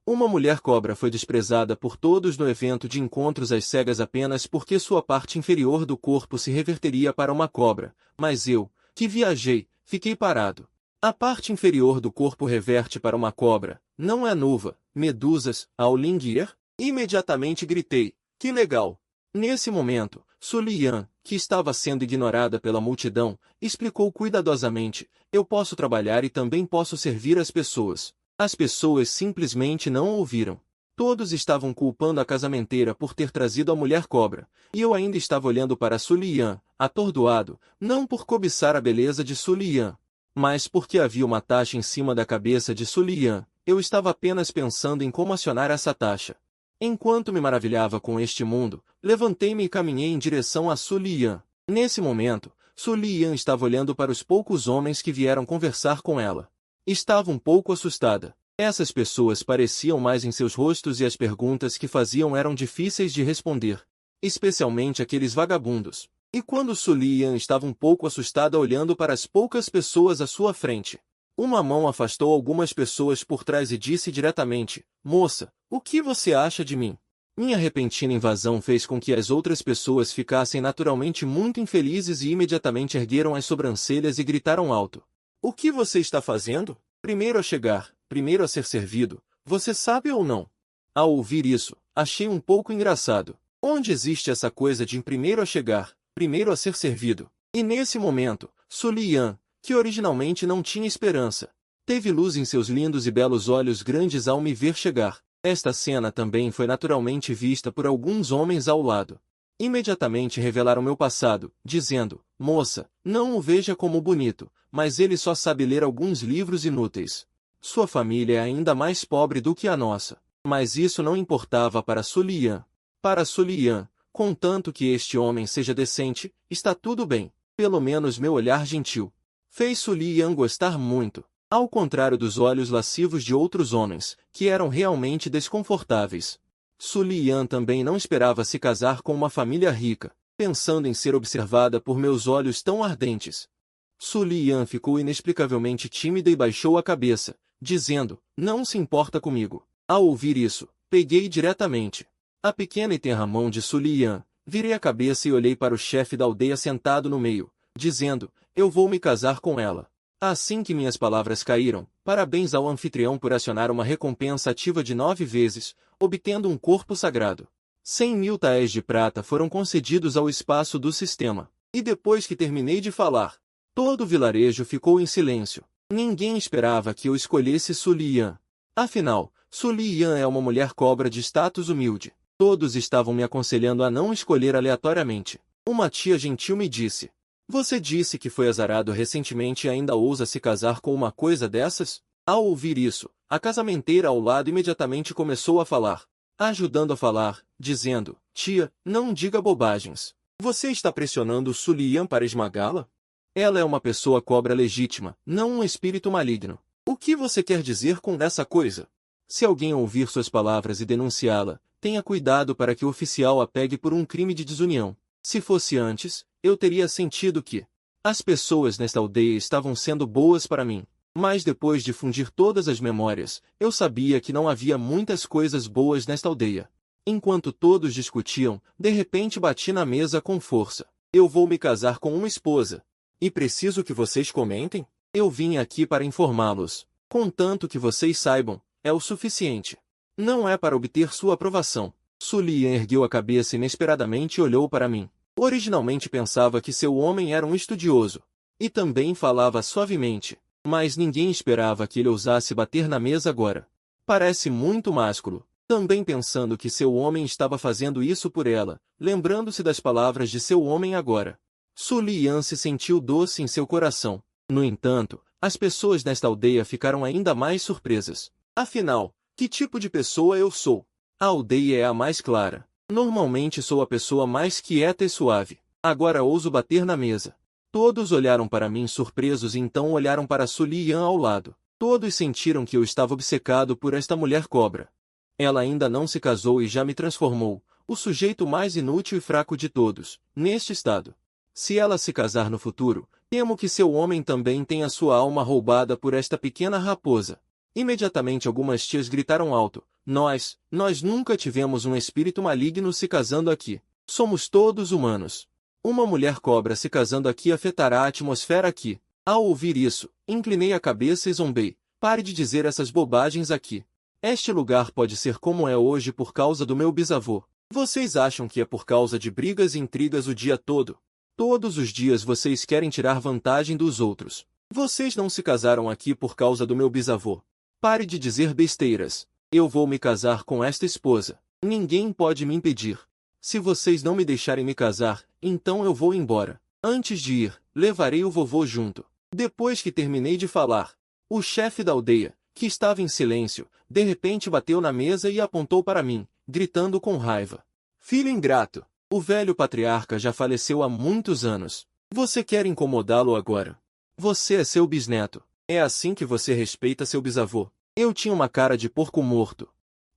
Uma mulher cobra foi desprezada por todos no evento de encontros às cegas apenas porque sua parte inferior do corpo se reverteria para uma cobra, mas eu, que viajei, fiquei parado. A parte inferior do corpo reverte para uma cobra, não é nuva, medusas, ao Lingear? Imediatamente gritei, que legal! Nesse momento, Sulian, que estava sendo ignorada pela multidão, explicou cuidadosamente, eu posso trabalhar e também posso servir as pessoas. As pessoas simplesmente não ouviram. Todos estavam culpando a casamenteira por ter trazido a mulher cobra, e eu ainda estava olhando para Sulian, atordoado, não por cobiçar a beleza de Sulian, mas porque havia uma taxa em cima da cabeça de Sulian. Eu estava apenas pensando em como acionar essa taxa. Enquanto me maravilhava com este mundo, levantei-me e caminhei em direção a Sulian. Nesse momento, Sulian estava olhando para os poucos homens que vieram conversar com ela. Estava um pouco assustada. Essas pessoas pareciam mais em seus rostos e as perguntas que faziam eram difíceis de responder. Especialmente aqueles vagabundos. E quando Sulian estava um pouco assustada olhando para as poucas pessoas à sua frente, uma mão afastou algumas pessoas por trás e disse diretamente, moça, o que você acha de mim? Minha repentina invasão fez com que as outras pessoas ficassem naturalmente muito infelizes e imediatamente ergueram as sobrancelhas e gritaram alto. O que você está fazendo? Primeiro a chegar, primeiro a ser servido, você sabe ou não? Ao ouvir isso, achei um pouco engraçado. Onde existe essa coisa de primeiro a chegar, primeiro a ser servido? E nesse momento, Sulian, que originalmente não tinha esperança, teve luz em seus lindos e belos olhos grandes ao me ver chegar. Esta cena também foi naturalmente vista por alguns homens ao lado. Imediatamente revelaram meu passado, dizendo, moça, não o veja como bonito, mas ele só sabe ler alguns livros inúteis. Sua família é ainda mais pobre do que a nossa. Mas isso não importava para Sulian. Para Sulian, contanto que este homem seja decente, está tudo bem. Pelo menos meu olhar gentil fez Sulian gostar muito. Ao contrário dos olhos lascivos de outros homens, que eram realmente desconfortáveis. Sulian também não esperava se casar com uma família rica, pensando em ser observada por meus olhos tão ardentes. Sulian ficou inexplicavelmente tímida e baixou a cabeça, dizendo, não se importa comigo. Ao ouvir isso, peguei diretamente a pequena e tenra mão de Sulian, virei a cabeça e olhei para o chefe da aldeia sentado no meio, dizendo, eu vou me casar com ela. Assim que minhas palavras caíram, parabéns ao anfitrião por acionar uma recompensa ativa de 9 vezes, obtendo um corpo sagrado. 100.000 taéis de prata foram concedidos ao espaço do sistema. E depois que terminei de falar, todo o vilarejo ficou em silêncio. Ninguém esperava que eu escolhesse Sulian. Afinal, Sulian é uma mulher cobra de status humilde. Todos estavam me aconselhando a não escolher aleatoriamente. Uma tia gentil me disse, você disse que foi azarado recentemente e ainda ousa se casar com uma coisa dessas? Ao ouvir isso, a casamenteira ao lado imediatamente começou a falar, ajudando a falar, dizendo, tia, não diga bobagens. Você está pressionando Sulian para esmagá-la? Ela é uma pessoa cobra legítima, não um espírito maligno. O que você quer dizer com essa coisa? Se alguém ouvir suas palavras e denunciá-la, tenha cuidado para que o oficial a pegue por um crime de desunião. Se fosse antes, eu teria sentido que as pessoas nesta aldeia estavam sendo boas para mim. Mas depois de fundir todas as memórias, eu sabia que não havia muitas coisas boas nesta aldeia. Enquanto todos discutiam, de repente bati na mesa com força. Eu vou me casar com uma esposa. E preciso que vocês comentem? Eu vim aqui para informá-los. Contanto que vocês saibam, é o suficiente. Não é para obter sua aprovação. Sulian ergueu a cabeça inesperadamente e olhou para mim. Originalmente pensava que seu homem era um estudioso. E também falava suavemente. Mas ninguém esperava que ele ousasse bater na mesa agora. Parece muito másculo. Também pensando que seu homem estava fazendo isso por ela, lembrando-se das palavras de seu homem agora. Sulian se sentiu doce em seu coração. No entanto, as pessoas nesta aldeia ficaram ainda mais surpresas. Afinal, que tipo de pessoa eu sou? A aldeia é a mais clara. Normalmente sou a pessoa mais quieta e suave. Agora ouso bater na mesa. Todos olharam para mim surpresos e então olharam para Sulian ao lado. Todos sentiram que eu estava obcecado por esta mulher cobra. Ela ainda não se casou e já me transformou, o sujeito mais inútil e fraco de todos, neste estado. Se ela se casar no futuro, temo que seu homem também tenha sua alma roubada por esta pequena raposa. Imediatamente algumas tias gritaram alto, Nós nunca tivemos um espírito maligno se casando aqui. Somos todos humanos. Uma mulher cobra se casando aqui afetará a atmosfera aqui. Ao ouvir isso, inclinei a cabeça e zombei. Pare de dizer essas bobagens aqui. Este lugar pode ser como é hoje por causa do meu bisavô. Vocês acham que é por causa de brigas e intrigas o dia todo? Todos os dias vocês querem tirar vantagem dos outros. Vocês não se casaram aqui por causa do meu bisavô. Pare de dizer besteiras. Eu vou me casar com esta esposa. Ninguém pode me impedir. Se vocês não me deixarem me casar, então eu vou embora. Antes de ir, levarei o vovô junto. Depois que terminei de falar, o chefe da aldeia, que estava em silêncio, de repente bateu na mesa e apontou para mim, gritando com raiva. Filho ingrato! O velho patriarca já faleceu há muitos anos. Você quer incomodá-lo agora? Você é seu bisneto. É assim que você respeita seu bisavô. Eu tinha uma cara de porco morto.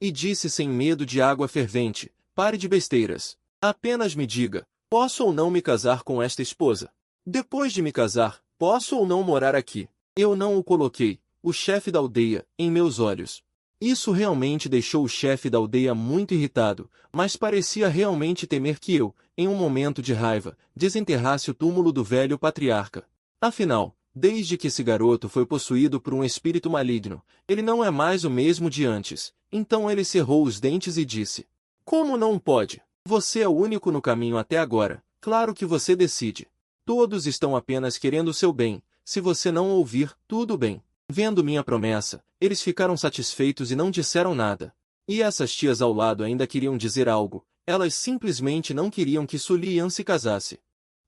E disse sem medo de água fervente, pare de besteiras. Apenas me diga, posso ou não me casar com esta esposa? Depois de me casar, posso ou não morar aqui? Eu não o coloquei, o chefe da aldeia, em meus olhos. Isso realmente deixou o chefe da aldeia muito irritado, mas parecia realmente temer que eu, em um momento de raiva, desenterrasse o túmulo do velho patriarca. Afinal, desde que esse garoto foi possuído por um espírito maligno, ele não é mais o mesmo de antes. Então ele cerrou os dentes e disse: Como não pode? Você é o único no caminho até agora. Claro que você decide. Todos estão apenas querendo o seu bem. Se você não ouvir, tudo bem. Vendo minha promessa, eles ficaram satisfeitos e não disseram nada. E essas tias ao lado ainda queriam dizer algo. Elas simplesmente não queriam que Su Lian se casasse.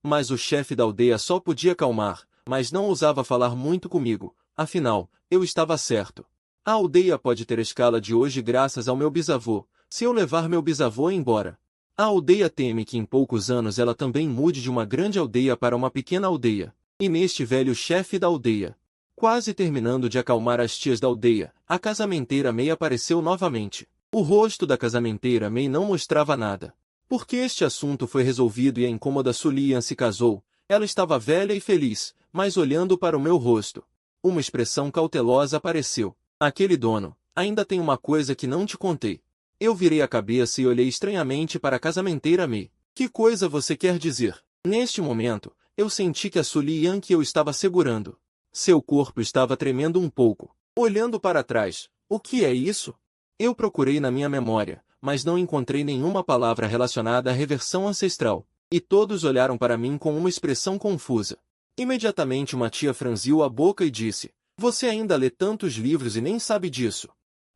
Mas o chefe da aldeia só podia acalmar, mas não ousava falar muito comigo. Afinal, eu estava certo. A aldeia pode ter escala de hoje graças ao meu bisavô, se eu levar meu bisavô embora. A aldeia teme que em poucos anos ela também mude de uma grande aldeia para uma pequena aldeia. E neste velho chefe da aldeia, quase terminando de acalmar as tias da aldeia, a casamenteira Mei apareceu novamente. O rosto da casamenteira Mei não mostrava nada. Porque este assunto foi resolvido e a incômoda Su Lian se casou, ela estava velha e feliz, mas olhando para o meu rosto, uma expressão cautelosa apareceu. Aquele dono, ainda tem uma coisa que não te contei. Eu virei a cabeça e olhei estranhamente para a casamenteira Mei. Que coisa você quer dizer? Neste momento, eu senti que a Su Lian que eu estava segurando, seu corpo estava tremendo um pouco. Olhando para trás, o que é isso? Eu procurei na minha memória, mas não encontrei nenhuma palavra relacionada à reversão ancestral. E todos olharam para mim com uma expressão confusa. Imediatamente uma tia franziu a boca e disse: Você ainda lê tantos livros e nem sabe disso.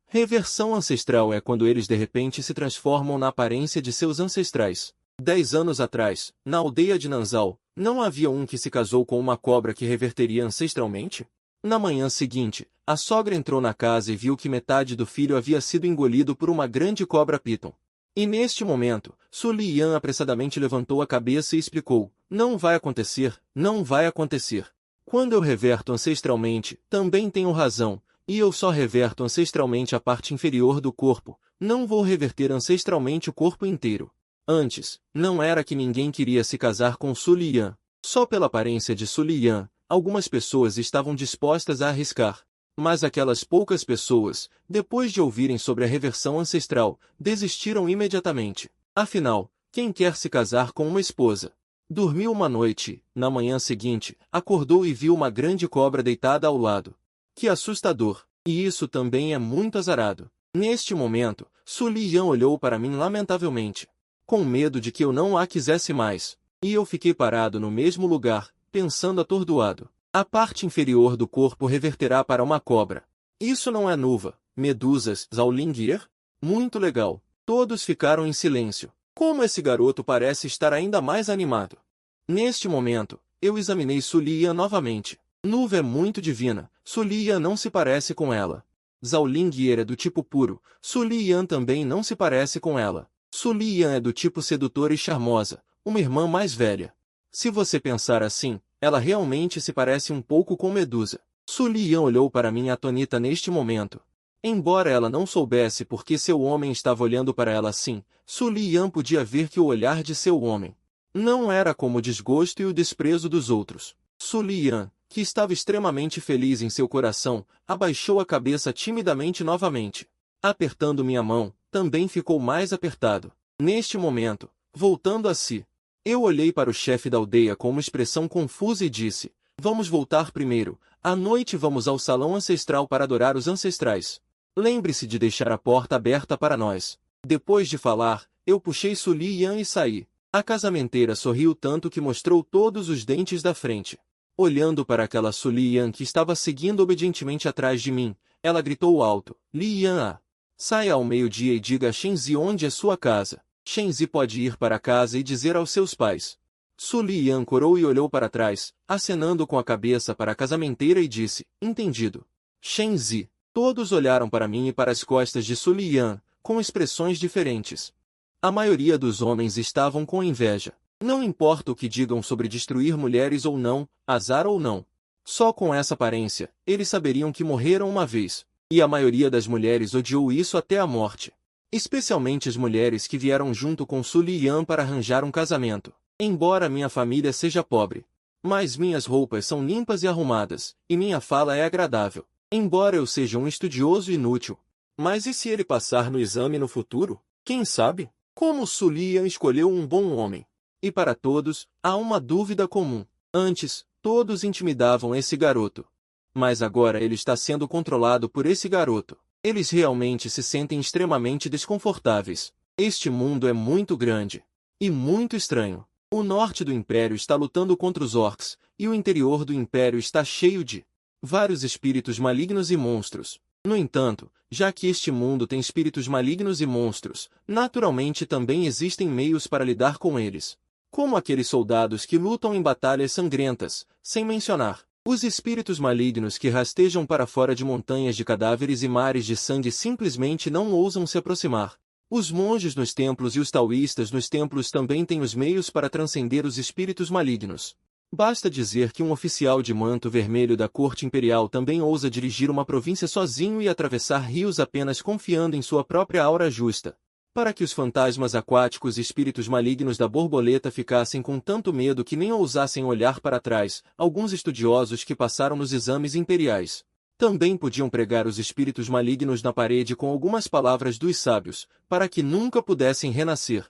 Reversão ancestral é quando eles de repente se transformam na aparência de seus ancestrais. 10 anos atrás, na aldeia de Nanzal, não havia um que se casou com uma cobra que reverteria ancestralmente? Na manhã seguinte, a sogra entrou na casa e viu que metade do filho havia sido engolido por uma grande cobra piton. E neste momento, Su Lian apressadamente levantou a cabeça e explicou: Não vai acontecer, não vai acontecer. Quando eu reverto ancestralmente, também tenho razão, e eu só reverto ancestralmente a parte inferior do corpo, não vou reverter ancestralmente o corpo inteiro. Antes, não era que ninguém queria se casar com Su Lian. Só pela aparência de Su Lian, algumas pessoas estavam dispostas a arriscar. Mas aquelas poucas pessoas, depois de ouvirem sobre a reversão ancestral, desistiram imediatamente. Afinal, quem quer se casar com uma esposa? Dormiu uma noite, na manhã seguinte, acordou e viu uma grande cobra deitada ao lado. Que assustador! E isso também é muito azarado. Neste momento, Su Lian olhou para mim lamentavelmente, com medo de que eu não a quisesse mais. E eu fiquei parado no mesmo lugar, pensando atordoado. A parte inferior do corpo reverterá para uma cobra. Isso não é nuva, medusas, Zaolingir? Muito legal. Todos ficaram em silêncio. Como esse garoto parece estar ainda mais animado. Neste momento, eu examinei Su Lian novamente. Nuva é muito divina, Su Lian não se parece com ela. Zaolingir é do tipo puro, Su Lian também não se parece com ela. Su Lian é do tipo sedutora e charmosa, uma irmã mais velha. Se você pensar assim, ela realmente se parece um pouco com Medusa. Su Lian olhou para mim atônita neste momento. Embora ela não soubesse por que seu homem estava olhando para ela assim, Su Lian podia ver que o olhar de seu homem não era como o desgosto e o desprezo dos outros. Su Lian, que estava extremamente feliz em seu coração, abaixou a cabeça timidamente novamente. Apertando minha mão, também ficou mais apertado. Neste momento, voltando a si, eu olhei para o chefe da aldeia com uma expressão confusa e disse: vamos voltar primeiro. À noite vamos ao salão ancestral para adorar os ancestrais. Lembre-se de deixar a porta aberta para nós. Depois de falar, eu puxei Su Liyan e saí. A casamenteira sorriu tanto que mostrou todos os dentes da frente. Olhando para aquela Su Liyan que estava seguindo obedientemente atrás de mim, ela gritou alto: Liyan, saia ao meio-dia e diga a Shenzi onde é sua casa. Shenzi pode ir para casa e dizer aos seus pais. Su Liyan corou e olhou para trás, acenando com a cabeça para a casamenteira e disse: entendido. Shenzi. Todos olharam para mim e para as costas de Su Liyan, com expressões diferentes. A maioria dos homens estavam com inveja. Não importa o que digam sobre destruir mulheres ou não, azar ou não. Só com essa aparência, eles saberiam que morreram uma vez. E a maioria das mulheres odiou isso até a morte. Especialmente as mulheres que vieram junto com Su Liyan para arranjar um casamento. Embora minha família seja pobre, mas minhas roupas são limpas e arrumadas, e minha fala é agradável. Embora eu seja um estudioso inútil. Mas e se ele passar no exame no futuro? Quem sabe? Como Su Liyan escolheu um bom homem? E para todos, há uma dúvida comum. Antes, todos intimidavam esse garoto. Mas agora ele está sendo controlado por esse garoto. Eles realmente se sentem extremamente desconfortáveis. Este mundo é muito grande. E muito estranho. O norte do Império está lutando contra os orcs, e o interior do Império está cheio de vários espíritos malignos e monstros. No entanto, já que este mundo tem espíritos malignos e monstros, naturalmente também existem meios para lidar com eles. Como aqueles soldados que lutam em batalhas sangrentas, sem mencionar os espíritos malignos que rastejam para fora de montanhas de cadáveres e mares de sangue simplesmente não ousam se aproximar. Os monges nos templos e os taoístas nos templos também têm os meios para transcender os espíritos malignos. Basta dizer que um oficial de manto vermelho da corte imperial também ousa dirigir uma província sozinho e atravessar rios apenas confiando em sua própria aura justa. Para que os fantasmas aquáticos e espíritos malignos da borboleta ficassem com tanto medo que nem ousassem olhar para trás, alguns estudiosos que passaram nos exames imperiais também podiam pregar os espíritos malignos na parede com algumas palavras dos sábios, para que nunca pudessem renascer.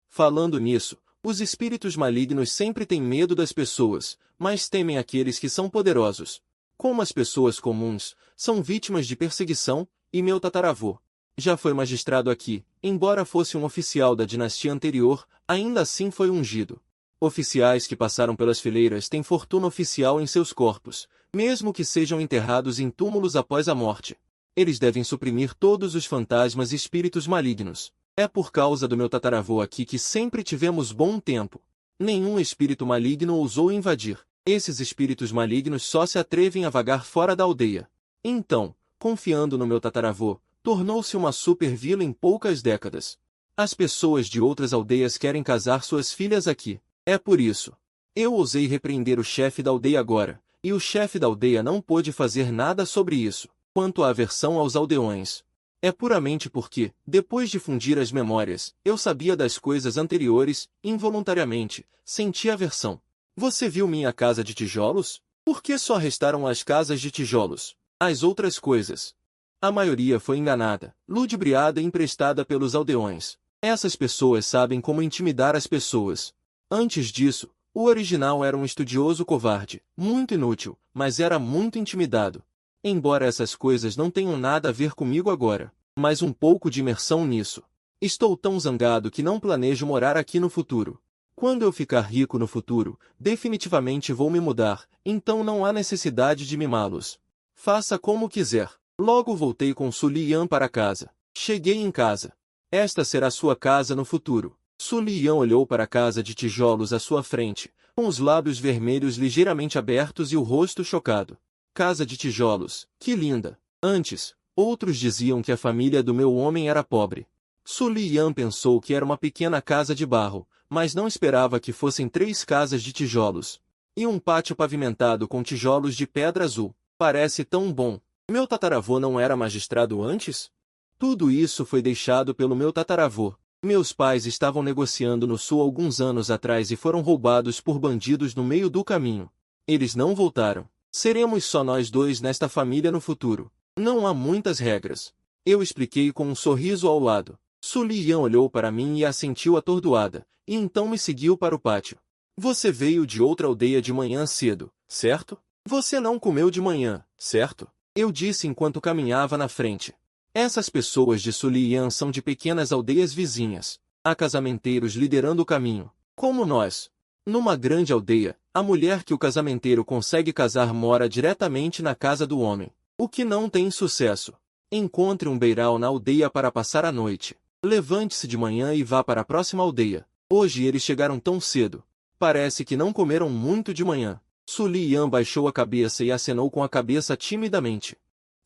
Falando nisso, os espíritos malignos sempre têm medo das pessoas, mas temem aqueles que são poderosos. Como as pessoas comuns, são vítimas de perseguição, e meu tataravô já foi magistrado aqui, embora fosse um oficial da dinastia anterior, ainda assim foi ungido. Oficiais que passaram pelas fileiras têm fortuna oficial em seus corpos, mesmo que sejam enterrados em túmulos após a morte. Eles devem suprimir todos os fantasmas e espíritos malignos. É por causa do meu tataravô aqui que sempre tivemos bom tempo. Nenhum espírito maligno ousou invadir. Esses espíritos malignos só se atrevem a vagar fora da aldeia. Então, confiando no meu tataravô, tornou-se uma super vila em poucas décadas. As pessoas de outras aldeias querem casar suas filhas aqui. É por isso. Eu ousei repreender o chefe da aldeia agora, e o chefe da aldeia não pôde fazer nada sobre isso. Quanto à aversão aos aldeões, é puramente porque, depois de fundir as memórias, eu sabia das coisas anteriores, involuntariamente, senti aversão. Você viu minha casa de tijolos? Por que só restaram as casas de tijolos? As outras coisas. A maioria foi enganada, ludibriada e emprestada pelos aldeões. Essas pessoas sabem como intimidar as pessoas. Antes disso, o original era um estudioso covarde, muito inútil, mas era muito intimidado. Embora essas coisas não tenham nada a ver comigo agora, mas um pouco de imersão nisso. Estou tão zangado que não planejo morar aqui no futuro. Quando eu ficar rico no futuro, definitivamente vou me mudar, então não há necessidade de mimá-los. Faça como quiser. Logo voltei com Su Liyan para casa. Cheguei em casa. Esta será sua casa no futuro. Su Liyan olhou para a casa de tijolos à sua frente, com os lábios vermelhos ligeiramente abertos e o rosto chocado. Casa de tijolos, que linda! Antes, outros diziam que a família do meu homem era pobre. Su Liyan pensou que era uma pequena casa de barro, mas não esperava que fossem 3 casas de tijolos. E um pátio pavimentado com tijolos de pedra azul. Parece tão bom. Meu tataravô não era magistrado antes? Tudo isso foi deixado pelo meu tataravô. Meus pais estavam negociando no sul alguns anos atrás e foram roubados por bandidos no meio do caminho. Eles não voltaram. Seremos só nós dois nesta família no futuro. Não há muitas regras. Eu expliquei com um sorriso ao lado. Sulian olhou para mim e assentiu atordoada, e então me seguiu para o pátio. Você veio de outra aldeia de manhã cedo, certo? Você não comeu de manhã, certo? Eu disse enquanto caminhava na frente. Essas pessoas de Sulian são de pequenas aldeias vizinhas. Há casamenteiros liderando o caminho, como nós. Numa grande aldeia, a mulher que o casamenteiro consegue casar mora diretamente na casa do homem, o que não tem sucesso. Encontre um beiral na aldeia para passar a noite. Levante-se de manhã e vá para a próxima aldeia. Hoje eles chegaram tão cedo. Parece que não comeram muito de manhã. Sulian baixou a cabeça e acenou com a cabeça timidamente.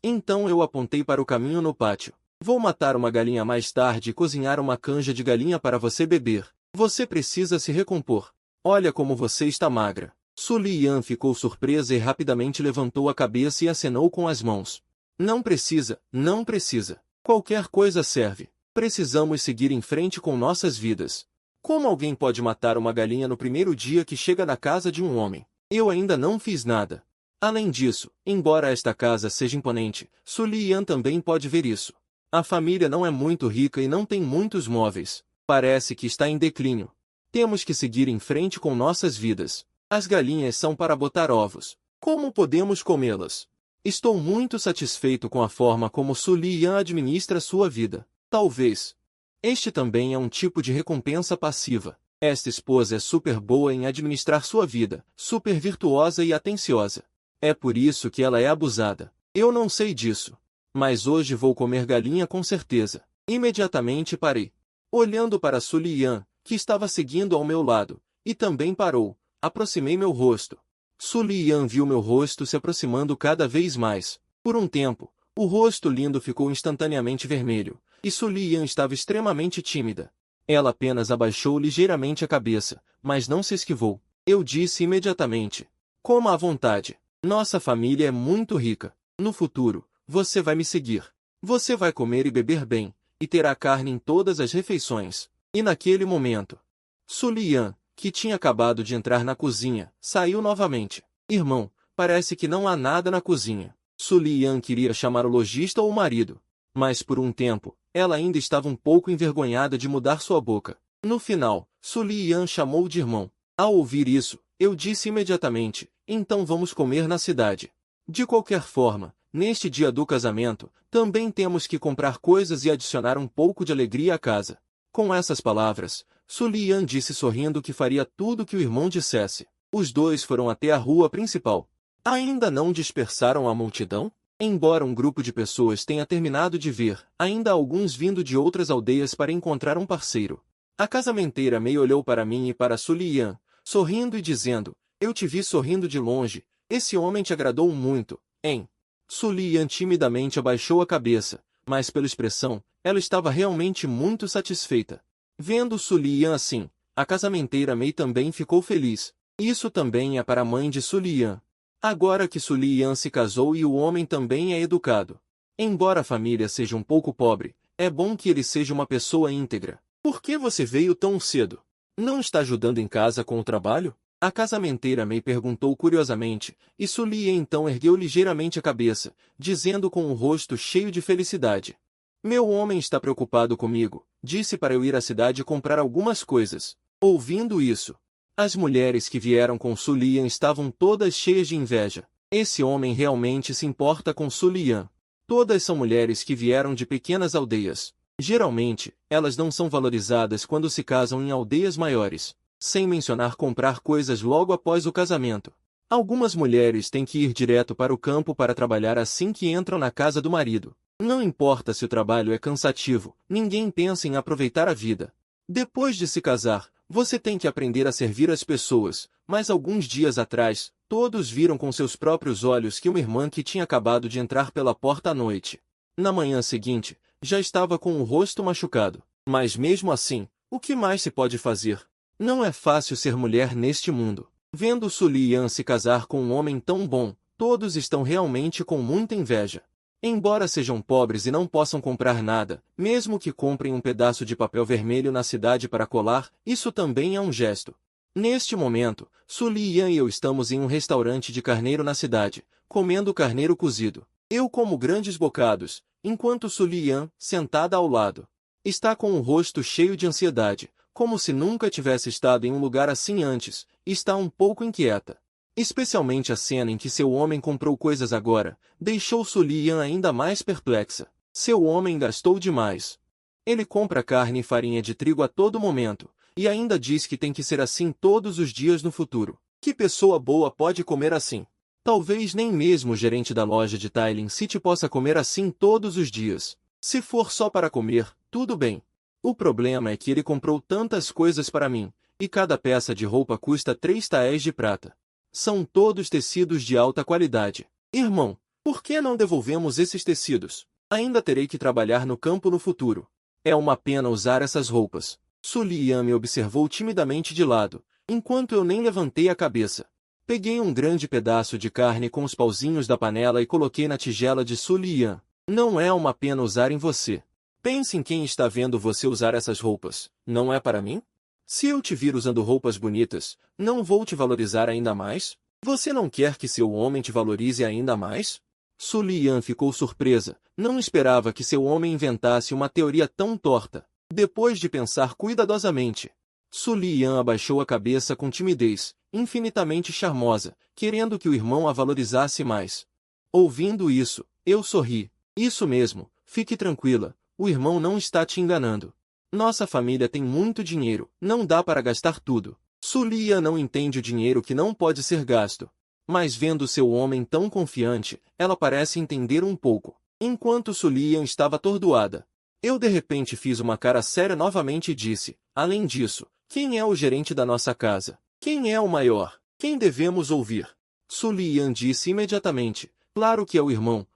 Então eu apontei para o caminho no pátio. Vou matar uma galinha mais tarde e cozinhar uma canja de galinha para você beber. Você precisa se recompor. Olha como você está magra. Sulian ficou surpresa e rapidamente levantou a cabeça e acenou com as mãos. Não precisa, não precisa. Qualquer coisa serve. Precisamos seguir em frente com nossas vidas. Como alguém pode matar uma galinha no primeiro dia que chega na casa de um homem? Eu ainda não fiz nada. Além disso, embora esta casa seja imponente, Sulian também pode ver isso. A família não é muito rica e não tem muitos móveis. Parece que está em declínio. Temos que seguir em frente com nossas vidas. As galinhas são para botar ovos. Como podemos comê-las? Estou muito satisfeito com a forma como Sulian administra sua vida. Talvez. Este também é um tipo de recompensa passiva. Esta esposa é super boa em administrar sua vida, super virtuosa e atenciosa. É por isso que ela é abusada. Eu não sei disso. Mas hoje vou comer galinha com certeza. Imediatamente parei. Olhando para Sulian, que estava seguindo ao meu lado, e também parou. Aproximei meu rosto. Sulian viu meu rosto se aproximando cada vez mais. Por um tempo, o rosto lindo ficou instantaneamente vermelho, e Sulian estava extremamente tímida. Ela apenas abaixou ligeiramente a cabeça, mas não se esquivou. Eu disse imediatamente: coma à vontade. Nossa família é muito rica. No futuro, você vai me seguir. Você vai comer e beber bem, e terá carne em todas as refeições. E naquele momento, Sulian, que tinha acabado de entrar na cozinha, saiu novamente. Irmão, parece que não há nada na cozinha. Sulian queria chamar o lojista ou o marido. Mas por um tempo, ela ainda estava um pouco envergonhada de mudar sua boca. No final, Sulian chamou de irmão. Ao ouvir isso, eu disse imediatamente: então vamos comer na cidade. De qualquer forma, neste dia do casamento, também temos que comprar coisas e adicionar um pouco de alegria à casa. Com essas palavras, Sulian disse sorrindo que faria tudo o que o irmão dissesse. Os dois foram até a rua principal. Ainda não dispersaram a multidão? Embora um grupo de pessoas tenha terminado de ver, ainda há alguns vindo de outras aldeias para encontrar um parceiro. A casamenteira meio olhou para mim e para Sulian, sorrindo e dizendo: eu te vi sorrindo de longe, esse homem te agradou muito, hein? Sulian timidamente abaixou a cabeça, mas pela expressão, ela estava realmente muito satisfeita. Vendo Sulian assim, a casamenteira Mei também ficou feliz. Isso também é para a mãe de Sulian. Agora que Sulian se casou e o homem também é educado. Embora a família seja um pouco pobre, é bom que ele seja uma pessoa íntegra. Por que você veio tão cedo? Não está ajudando em casa com o trabalho? A casamenteira Mei perguntou curiosamente, e Sulian então ergueu ligeiramente a cabeça, dizendo com o rosto cheio de felicidade: meu homem está preocupado comigo, disse para eu ir à cidade comprar algumas coisas. Ouvindo isso, as mulheres que vieram com Sulian estavam todas cheias de inveja. Esse homem realmente se importa com Sulian. Todas são mulheres que vieram de pequenas aldeias. Geralmente, elas não são valorizadas quando se casam em aldeias maiores, sem mencionar comprar coisas logo após o casamento. Algumas mulheres têm que ir direto para o campo para trabalhar assim que entram na casa do marido. Não importa se o trabalho é cansativo, ninguém pensa em aproveitar a vida. Depois de se casar, você tem que aprender a servir as pessoas, mas alguns dias atrás, todos viram com seus próprios olhos que uma irmã que tinha acabado de entrar pela porta à noite. Na manhã seguinte, já estava com o rosto machucado. Mas mesmo assim, o que mais se pode fazer? Não é fácil ser mulher neste mundo. Vendo Sulian se casar com um homem tão bom, todos estão realmente com muita inveja. Embora sejam pobres e não possam comprar nada, mesmo que comprem um pedaço de papel vermelho na cidade para colar, isso também é um gesto. Neste momento, Sulian e eu estamos em um restaurante de carneiro na cidade, comendo carneiro cozido. Eu como grandes bocados, enquanto Sulian, sentada ao lado, está com o rosto cheio de ansiedade, como se nunca tivesse estado em um lugar assim antes, e está um pouco inquieta. Especialmente a cena em que seu homem comprou coisas agora, deixou Sulian ainda mais perplexa. Seu homem gastou demais. Ele compra carne e farinha de trigo a todo momento, e ainda diz que tem que ser assim todos os dias no futuro. Que pessoa boa pode comer assim? Talvez nem mesmo o gerente da loja de Tiling City possa comer assim todos os dias. Se for só para comer, tudo bem. O problema é que ele comprou tantas coisas para mim, e cada peça de roupa custa 3 taéis de prata. São todos tecidos de alta qualidade. Irmão, por que não devolvemos esses tecidos? Ainda terei que trabalhar no campo no futuro. É uma pena usar essas roupas. Sulian me observou timidamente de lado, enquanto eu nem levantei a cabeça. Peguei um grande pedaço de carne com os pauzinhos da panela e coloquei na tigela de Sulian. Não é uma pena usar em você. Pense em quem está vendo você usar essas roupas. Não é para mim? Se eu te vir usando roupas bonitas, não vou te valorizar ainda mais? Você não quer que seu homem te valorize ainda mais? Sulian ficou surpresa. Não esperava que seu homem inventasse uma teoria tão torta. Depois de pensar cuidadosamente, Sulian abaixou a cabeça com timidez, infinitamente charmosa, querendo que o irmão a valorizasse mais. Ouvindo isso, eu sorri. Isso mesmo, fique tranquila, o irmão não está te enganando. Nossa família tem muito dinheiro, não dá para gastar tudo. Sulian não entende o dinheiro que não pode ser gasto. Mas vendo seu homem tão confiante, ela parece entender um pouco. Enquanto Sulian estava atordoada, eu de repente fiz uma cara séria novamente e disse, além disso, quem é o gerente da nossa casa? Quem é o maior? Quem devemos ouvir? Sulian disse imediatamente, claro que é o irmão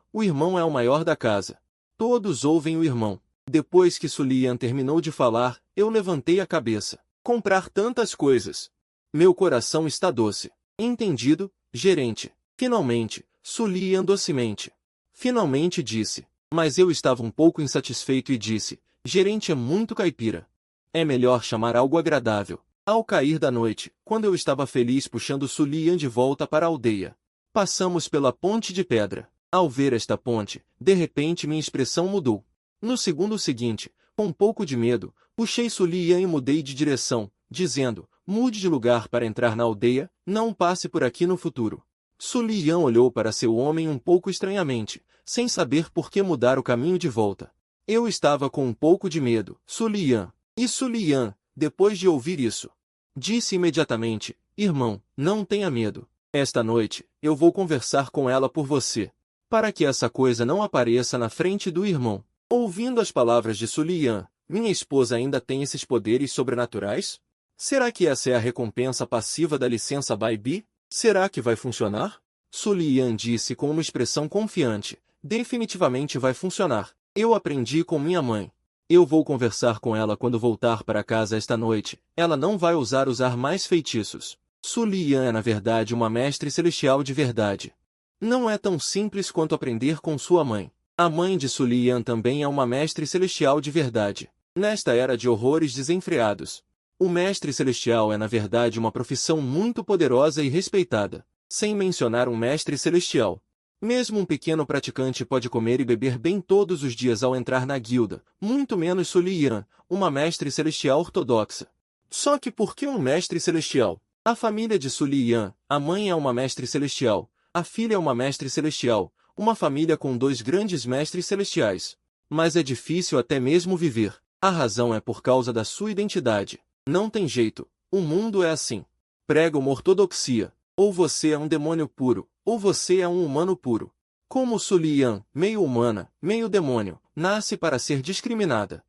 é o maior da casa. Todos ouvem o irmão. Depois que Sulian terminou de falar, eu levantei a cabeça. Comprar tantas coisas. Meu coração está doce. Entendido, gerente. Finalmente, Sulian docemente. Finalmente disse. Mas eu estava um pouco insatisfeito e disse, gerente é muito caipira. É melhor chamar algo agradável. Ao cair da noite, quando eu estava feliz puxando Sulian de volta para a aldeia, passamos pela ponte de pedra. Ao ver esta ponte, de repente minha expressão mudou. No segundo seguinte, com um pouco de medo, puxei Sulian e mudei de direção, dizendo, mude de lugar para entrar na aldeia, não passe por aqui no futuro. Sulian olhou para seu homem um pouco estranhamente, sem saber por que mudar o caminho de volta. Eu estava com um pouco de medo. Sulian. E Sulian, depois de ouvir isso, disse imediatamente, irmão, não tenha medo. Esta noite, eu vou conversar com ela por você, para que essa coisa não apareça na frente do irmão. Ouvindo as palavras de Sulian, minha esposa ainda tem esses poderes sobrenaturais? Será que essa é a recompensa passiva da licença Baibi? Será que vai funcionar? Sulian disse com uma expressão confiante, definitivamente vai funcionar. Eu aprendi com minha mãe. Eu vou conversar com ela quando voltar para casa esta noite. Ela não vai usar mais feitiços. Sulian é na verdade uma mestre celestial de verdade. Não é tão simples quanto aprender com sua mãe. A mãe de Sulian também é uma mestre celestial de verdade. Nesta era de horrores desenfreados, o mestre celestial é na verdade uma profissão muito poderosa e respeitada. Sem mencionar um mestre celestial, mesmo um pequeno praticante pode comer e beber bem todos os dias ao entrar na guilda, muito menos Sulian, uma mestre celestial ortodoxa. Só que por que um mestre celestial? A família de Sulian, a mãe é uma mestre celestial, a filha é uma mestre celestial, uma família com 2 grandes mestres celestiais. Mas é difícil até mesmo viver. A razão é por causa da sua identidade. Não tem jeito, o mundo é assim. Prega uma ortodoxia. Ou você é um demônio puro, ou você é um humano puro. Como Sulian, meio humana, meio demônio, nasce para ser discriminada.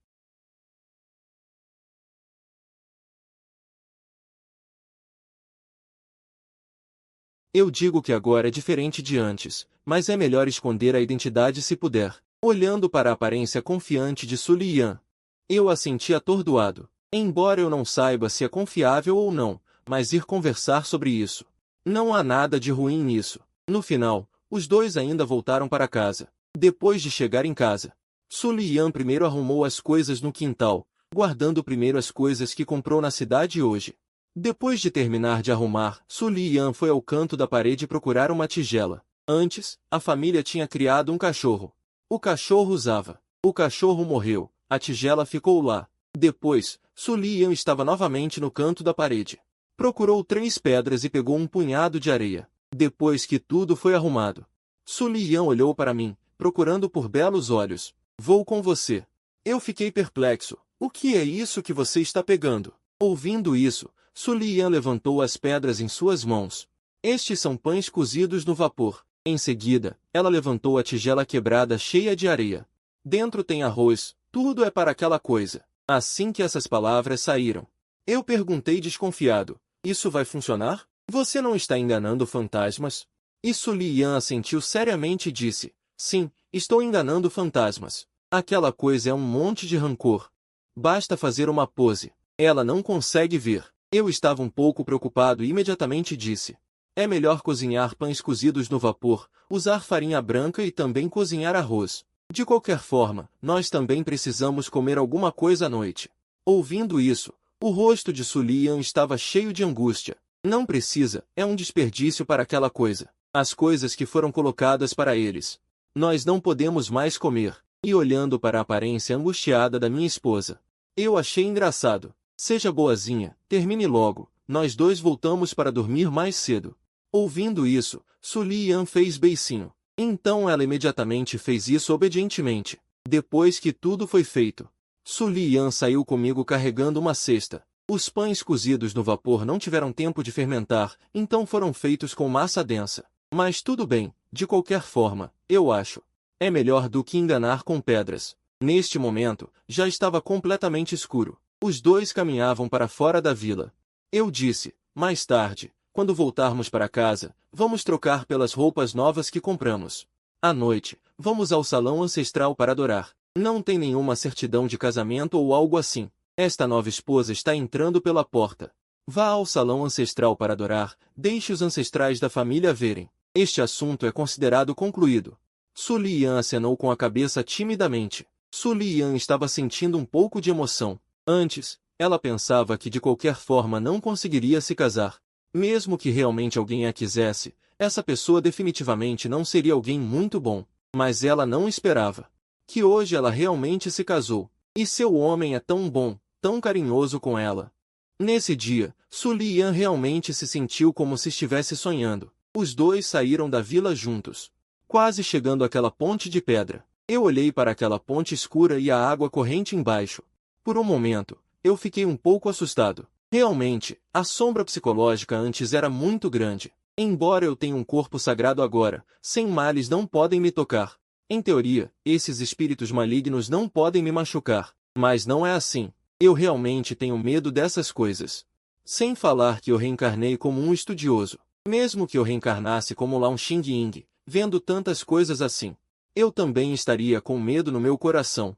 Eu digo que agora é diferente de antes, mas é melhor esconder a identidade se puder. Olhando para a aparência confiante de Sulian, eu a senti atordoado. Embora eu não saiba se é confiável ou não, mas ir conversar sobre isso. Não há nada de ruim nisso. No final, os dois ainda voltaram para casa. Depois de chegar em casa, Sulian primeiro arrumou as coisas no quintal, guardando primeiro as coisas que comprou na cidade hoje. Depois de terminar de arrumar, Sulian foi ao canto da parede procurar uma tigela. Antes, a família tinha criado um cachorro. O cachorro usava. O cachorro morreu. A tigela ficou lá. Depois, Su Liyan estava novamente no canto da parede. Procurou 3 pedras e pegou um punhado de areia. Depois que tudo foi arrumado, Su Liyan olhou para mim, procurando por belos olhos. Vou com você. Eu fiquei perplexo. O que é isso que você está pegando? Ouvindo isso, Su Liyan levantou as pedras em suas mãos. Estes são pães cozidos no vapor. Em seguida, ela levantou a tigela quebrada cheia de areia. Dentro tem arroz, tudo é para aquela coisa. Assim que essas palavras saíram, eu perguntei desconfiado, isso vai funcionar? Você não está enganando fantasmas? E Su Liyan assentiu seriamente e disse, sim, estou enganando fantasmas. Aquela coisa é um monte de rancor. Basta fazer uma pose. Ela não consegue ver. Eu estava um pouco preocupado e imediatamente disse, é melhor cozinhar pães cozidos no vapor, usar farinha branca e também cozinhar arroz. De qualquer forma, nós também precisamos comer alguma coisa à noite. Ouvindo isso, o rosto de Su Liyan estava cheio de angústia. Não precisa, é um desperdício para aquela coisa. As coisas que foram colocadas para eles. Nós não podemos mais comer. E olhando para a aparência angustiada da minha esposa, eu achei engraçado. Seja boazinha, termine logo, nós dois voltamos para dormir mais cedo. Ouvindo isso, Su Liyan fez beicinho. Então ela imediatamente fez isso obedientemente. Depois que tudo foi feito, Su Liyan saiu comigo carregando uma cesta. Os pães cozidos no vapor não tiveram tempo de fermentar, então foram feitos com massa densa. Mas tudo bem, de qualquer forma, eu acho. É melhor do que enganar com pedras. Neste momento, já estava completamente escuro. Os dois caminhavam para fora da vila. Eu disse, mais tarde, quando voltarmos para casa, vamos trocar pelas roupas novas que compramos. À noite, vamos ao salão ancestral para adorar. Não tem nenhuma certidão de casamento ou algo assim. Esta nova esposa está entrando pela porta. Vá ao salão ancestral para adorar, deixe os ancestrais da família verem. Este assunto é considerado concluído. Su Liyan acenou com a cabeça timidamente. Su Liyan estava sentindo um pouco de emoção. Antes, ela pensava que de qualquer forma não conseguiria se casar. Mesmo que realmente alguém a quisesse, essa pessoa definitivamente não seria alguém muito bom. Mas ela não esperava que hoje ela realmente se casou. E seu homem é tão bom, tão carinhoso com ela. Nesse dia, Su Liyan realmente se sentiu como se estivesse sonhando. Os dois saíram da vila juntos. Quase chegando àquela ponte de pedra, eu olhei para aquela ponte escura e a água corrente embaixo. Por um momento, eu fiquei um pouco assustado. Realmente, a sombra psicológica antes era muito grande. Embora eu tenha um corpo sagrado agora, sem males não podem me tocar. Em teoria, esses espíritos malignos não podem me machucar. Mas não é assim. Eu realmente tenho medo dessas coisas. Sem falar que eu reencarnei como um estudioso. Mesmo que eu reencarnasse como Lao Xing Ying, vendo tantas coisas assim, eu também estaria com medo no meu coração.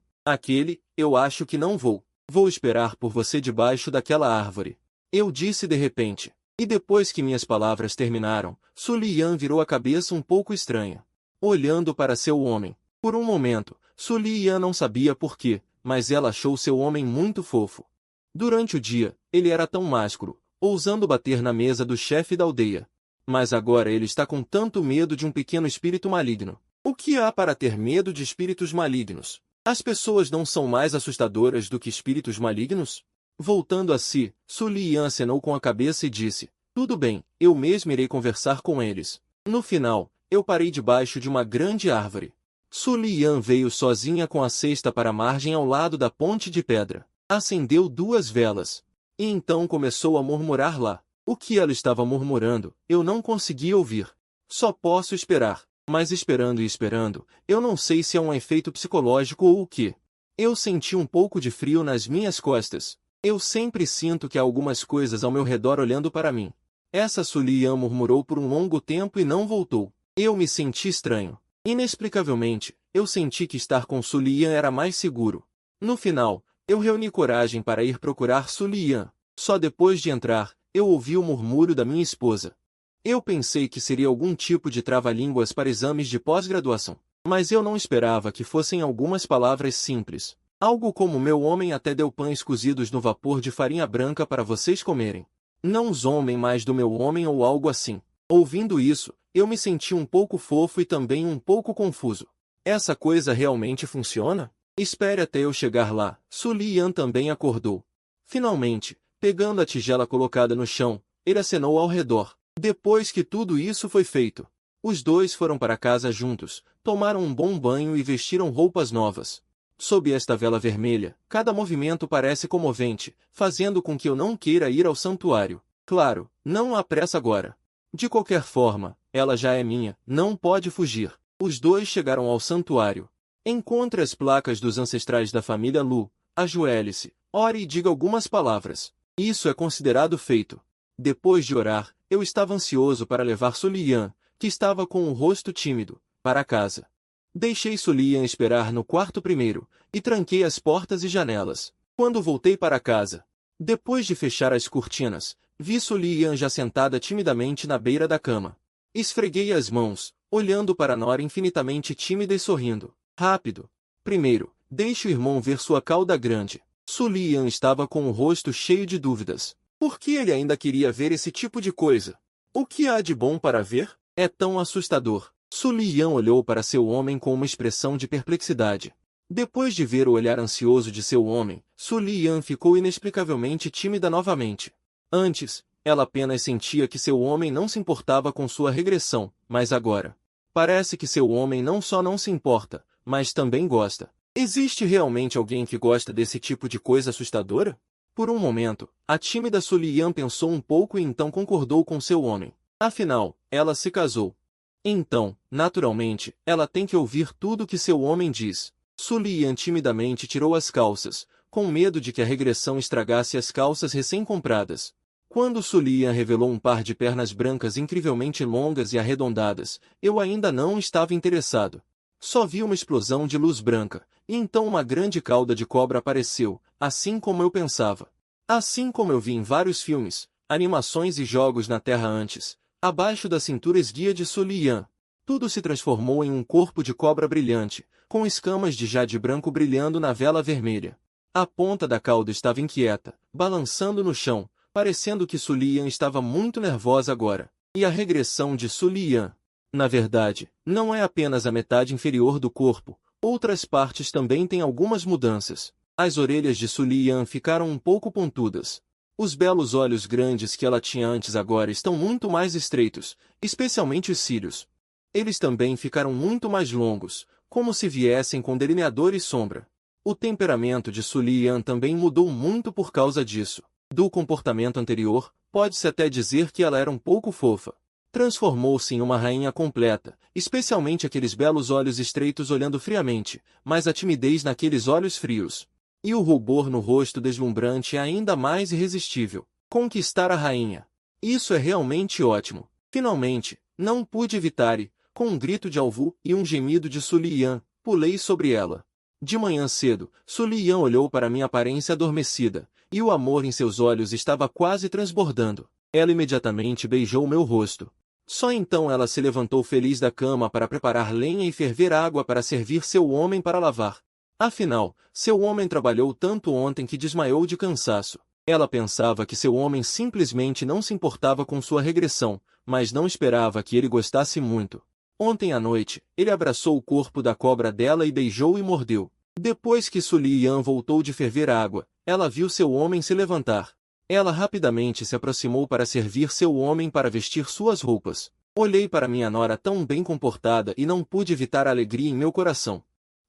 Eu acho que não vou. Vou esperar por você debaixo daquela árvore. Eu disse de repente. E depois que minhas palavras terminaram, Su Liyan virou a cabeça um pouco estranha, olhando para seu homem. Por um momento, Su Liyan não sabia por quê, mas ela achou seu homem muito fofo. Durante o dia, ele era tão másculo, ousando bater na mesa do chefe da aldeia. Mas agora ele está com tanto medo de um pequeno espírito maligno. O que há para ter medo de espíritos malignos? As pessoas não são mais assustadoras do que espíritos malignos? Voltando a si, Su Liyan acenou com a cabeça e disse, tudo bem, eu mesmo irei conversar com eles. No final, eu parei debaixo de uma grande árvore. Su Liyan veio sozinha com a cesta para a margem ao lado da ponte de pedra. Acendeu 2 velas. E então começou a murmurar lá. O que ela estava murmurando, eu não conseguia ouvir. Só posso esperar. Mas esperando e esperando, eu não sei se é um efeito psicológico ou o quê. Eu senti um pouco de frio nas minhas costas. Eu sempre sinto que há algumas coisas ao meu redor olhando para mim. Essa Su Liyan murmurou por um longo tempo e não voltou. Eu me senti estranho. Inexplicavelmente, eu senti que estar com Su Liyan era mais seguro. No final, eu reuni coragem para ir procurar Su Liyan. Só depois de entrar, eu ouvi o murmúrio da minha esposa. Eu pensei que seria algum tipo de trava-línguas para exames de pós-graduação. Mas eu não esperava que fossem algumas palavras simples. Algo como meu homem até deu pães cozidos no vapor de farinha branca para vocês comerem. Não zombem mais do meu homem ou algo assim. Ouvindo isso, eu me senti um pouco fofo e também um pouco confuso. Essa coisa realmente funciona? Espere até eu chegar lá. Su Liyan também acordou. Finalmente, pegando a tigela colocada no chão, ele acenou ao redor. Depois que tudo isso foi feito, os dois foram para casa juntos, tomaram um bom banho e vestiram roupas novas. Sob esta vela vermelha, cada movimento parece comovente, fazendo com que eu não queira ir ao santuário. Claro, não há pressa agora. De qualquer forma, ela já é minha, não pode fugir. Os dois chegaram ao santuário. Encontre as placas dos ancestrais da família Lu, ajoelhe-se, ore e diga algumas palavras. Isso é considerado feito. Depois de orar, eu estava ansioso para levar Su Liyan, que estava com o rosto tímido, para casa. Deixei Su Liyan esperar no quarto primeiro, e tranquei as portas e janelas. Quando voltei para casa, depois de fechar as cortinas, vi Su Liyan já sentada timidamente na beira da cama. Esfreguei as mãos, olhando para Nora infinitamente tímida e sorrindo. Rápido. Primeiro, deixe o irmão ver sua cauda grande. Su Liyan estava com o rosto cheio de dúvidas. Por que ele ainda queria ver esse tipo de coisa? O que há de bom para ver? É tão assustador. Su Liyan olhou para seu homem com uma expressão de perplexidade. Depois de ver o olhar ansioso de seu homem, Su Liyan ficou inexplicavelmente tímida novamente. Antes, ela apenas sentia que seu homem não se importava com sua regressão, mas agora, parece que seu homem não só não se importa, mas também gosta. Existe realmente alguém que gosta desse tipo de coisa assustadora? Por um momento, a tímida Su Liyan pensou um pouco e então concordou com seu homem. Afinal, ela se casou. Então, naturalmente, ela tem que ouvir tudo que seu homem diz. Su Liyan timidamente tirou as calças, com medo de que a regressão estragasse as calças recém-compradas. Quando Su Liyan revelou um par de pernas brancas incrivelmente longas e arredondadas, eu ainda não estava interessado. Só vi uma explosão de luz branca, e então uma grande cauda de cobra apareceu, assim como eu pensava. Assim como eu vi em vários filmes, animações e jogos na Terra antes, abaixo da cintura esguia de Su Liyan, tudo se transformou em um corpo de cobra brilhante, com escamas de jade branco brilhando na vela vermelha. A ponta da cauda estava inquieta, balançando no chão, parecendo que Su Liyan estava muito nervosa agora. E a regressão de Su Liyan, na verdade, não é apenas a metade inferior do corpo, outras partes também têm algumas mudanças. As orelhas de Su Liyan ficaram um pouco pontudas. Os belos olhos grandes que ela tinha antes agora estão muito mais estreitos, especialmente os cílios. Eles também ficaram muito mais longos, como se viessem com delineador e sombra. O temperamento de Su Liyan também mudou muito por causa disso. Do comportamento anterior, pode-se até dizer que ela era um pouco fofa. Transformou-se em uma rainha completa, especialmente aqueles belos olhos estreitos olhando friamente, mas a timidez naqueles olhos frios. E o rubor no rosto deslumbrante é ainda mais irresistível. Conquistar a rainha. Isso é realmente ótimo. Finalmente, não pude evitar e, com um grito de alvu e um gemido de Su Liyan, pulei sobre ela. De manhã cedo, Su Liyan olhou para minha aparência adormecida, e o amor em seus olhos estava quase transbordando. Ela imediatamente beijou meu rosto. Só então ela se levantou feliz da cama para preparar lenha e ferver água para servir seu homem para lavar. Afinal, seu homem trabalhou tanto ontem que desmaiou de cansaço. Ela pensava que seu homem simplesmente não se importava com sua regressão, mas não esperava que ele gostasse muito. Ontem à noite, ele abraçou o corpo da cobra dela e beijou e mordeu. Depois que Su Liyan voltou de ferver água, ela viu seu homem se levantar. Ela rapidamente se aproximou para servir seu homem para vestir suas roupas. Olhei para minha nora tão bem comportada e não pude evitar a alegria em meu coração.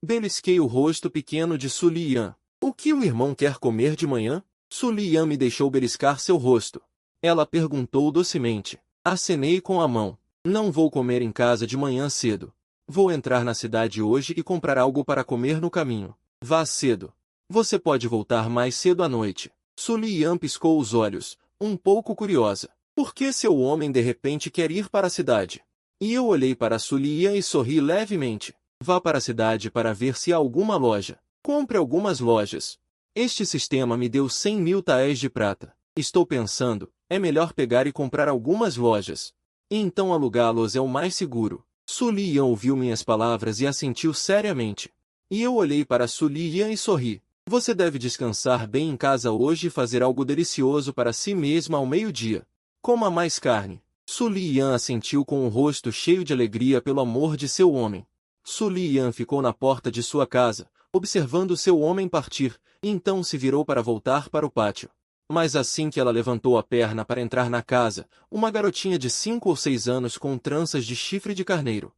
Belisquei o rosto pequeno de Su Liyan. O que o irmão quer comer de manhã? Su Liyan me deixou beliscar seu rosto. Ela perguntou docemente. Acenei com a mão. Não vou comer em casa de manhã cedo. Vou entrar na cidade hoje e comprar algo para comer no caminho. Vá cedo. Você pode voltar mais cedo à noite. Su Liyan piscou os olhos, um pouco curiosa. Por que seu homem de repente quer ir para a cidade? E eu olhei para Su Liyan e sorri levemente. Vá para a cidade para ver se há alguma loja. Compre algumas lojas. Este sistema me deu 100.000 taéis de prata. Estou pensando, é melhor pegar e comprar algumas lojas. E então alugá-los é o mais seguro. Su Liyan ouviu minhas palavras e assentiu seriamente. E eu olhei para Su Liyan e sorri. Você deve descansar bem em casa hoje e fazer algo delicioso para si mesma ao meio-dia. Coma mais carne. Su Liyan assentiu com o rosto cheio de alegria pelo amor de seu homem. Su Liyan ficou na porta de sua casa, observando seu homem partir, e então se virou para voltar para o pátio. Mas assim que ela levantou a perna para entrar na casa, uma garotinha de 5 ou 6 anos com tranças de chifre de carneiro.